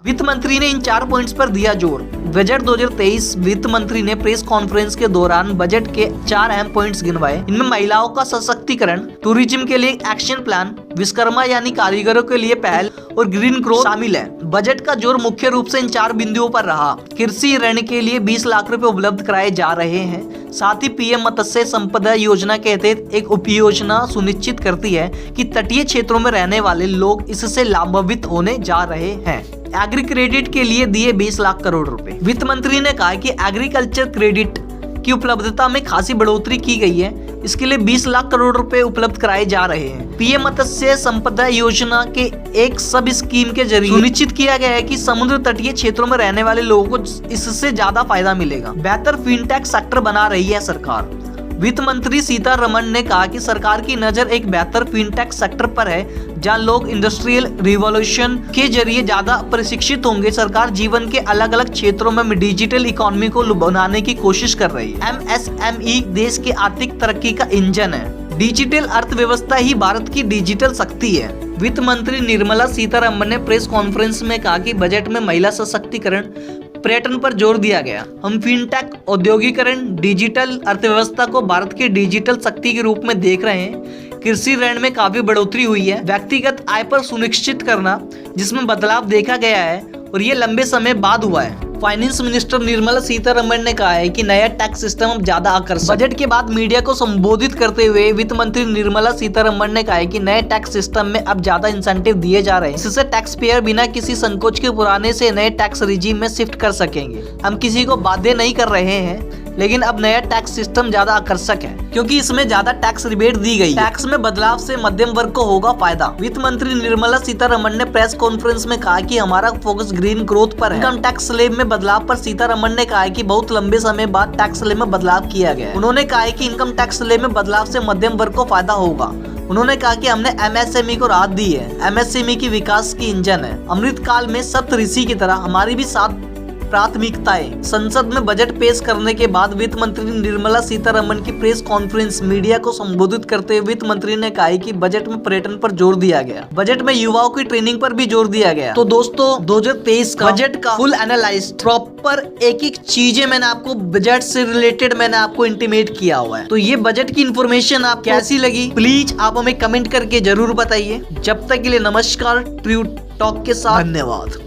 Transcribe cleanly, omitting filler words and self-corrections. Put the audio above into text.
वित्त मंत्री ने इन 4 पॉइंट्स पर दिया जोर। बजट 2023 वित्त मंत्री ने प्रेस कॉन्फ्रेंस के दौरान बजट के 4 अहम पॉइंट्स गिनवाए। इनमें महिलाओं का सशक्तिकरण, टूरिज्म के लिए एक्शन प्लान, विश्वकर्मा यानी कारीगरों के लिए पहल और ग्रीन ग्रोथ शामिल है। बजट का जोर मुख्य रूप से इन 4 बिंदुओं पर रहा। कृषि ऋण के लिए 20 लाख रुपए उपलब्ध कराए जा रहे हैं। साथ ही पीएम मत्स्य संपदा योजना के तहत एक उपयोजना सुनिश्चित करती है कि तटीय क्षेत्रों में रहने वाले लोग इससे लाभान्वित होने जा रहे हैं। एग्री क्रेडिट के लिए दिए 20 लाख करोड़ रुपए। वित्त मंत्री ने कहा कि एग्रीकल्चर क्रेडिट की उपलब्धता में खासी बढ़ोतरी की गई है। इसके लिए 20 लाख करोड़ रुपए उपलब्ध कराए जा रहे हैं। पीएम मत्स्य संपदा योजना के एक सब स्कीम के जरिए सुनिश्चित किया गया है कि समुद्र तटीय क्षेत्रों में रहने वाले लोगों को इससे ज्यादा फायदा मिलेगा। बेहतर फिनटेक सेक्टर बना रही है सरकार। वित्त मंत्री सीतारमण ने कहा कि सरकार की नजर एक बेहतर फिनटेक सेक्टर पर है, जहां लोग इंडस्ट्रियल रिवॉल्यूशन के जरिए ज्यादा प्रशिक्षित होंगे। सरकार जीवन के अलग अलग क्षेत्रों में डिजिटल इकोनॉमी को बनाने की कोशिश कर रही है। एमएसएमई देश की आर्थिक तरक्की का इंजन है। डिजिटल अर्थव्यवस्था ही भारत की डिजिटल शक्ति है। वित्त मंत्री निर्मला सीतारमण ने प्रेस कॉन्फ्रेंस में कहा कि बजट में महिला सशक्तिकरण, पर्यटन पर जोर दिया गया। हम फिनटेक, औद्योगिकरण, डिजिटल अर्थव्यवस्था को भारत की डिजिटल शक्ति के रूप में देख रहे हैं। कृषि ऋण में काफी बढ़ोतरी हुई है। व्यक्तिगत आय पर सुनिश्चित करना, जिसमें बदलाव देखा गया है और ये लंबे समय बाद हुआ है। फाइनेंस मिनिस्टर निर्मला सीतारमण ने कहा है कि नया टैक्स सिस्टम अब ज्यादा आकर्षक। बजट के बाद मीडिया को संबोधित करते हुए वित्त मंत्री निर्मला सीतारमण ने कहा है कि नए टैक्स सिस्टम में अब ज्यादा इंसेंटिव दिए जा रहे हैं। इससे टैक्स पेयर बिना किसी संकोच के पुराने से नए टैक्स रिजीम में शिफ्ट कर सकेंगे। हम किसी को बाध्य नहीं कर रहे हैं, लेकिन अब नया टैक्स सिस्टम ज्यादा आकर्षक है क्योंकि इसमें ज्यादा टैक्स रिबेट दी गई। टैक्स में बदलाव से मध्यम वर्ग को होगा फायदा। वित्त मंत्री निर्मला सीतारमण ने प्रेस कॉन्फ्रेंस में कहा कि हमारा फोकस ग्रीन ग्रोथ पर है। इनकम टैक्स स्लैब में बदलाव पर सीतारमण ने कहा कि बहुत लंबे समय बाद टैक्स स्लैब में बदलाव किया गया है। उन्होंने कहा कि इनकम टैक्स स्लैब में बदलाव से मध्यम वर्ग को फायदा होगा। उन्होंने कहा कि हमने एमएसएमई को राहत दी है। एमएसएमई की विकास की इंजन है। अमृत काल में सप्तऋषि की तरह हमारी भी 7 प्राथमिकताएं। संसद में बजट पेश करने के बाद वित्त मंत्री निर्मला सीतारमण की प्रेस कॉन्फ्रेंस मीडिया को संबोधित करते हुए वित्त मंत्री ने कहा कि बजट में पर्यटन पर जोर दिया गया। बजट में युवाओं की ट्रेनिंग पर भी जोर दिया गया। तो दोस्तों 2023 का बजट का फुल एनालाइज प्रॉपर एक चीजें मैंने आपको बजट से रिलेटेड मैंने आपको इंटीमेट किया हुआ है। तो ये बजट की इन्फॉर्मेशन आप कैसी लगी प्लीज आप हमें कमेंट करके जरूर बताइए। जब तक के लिए नमस्कार। ट्रू टॉक के साथ धन्यवाद।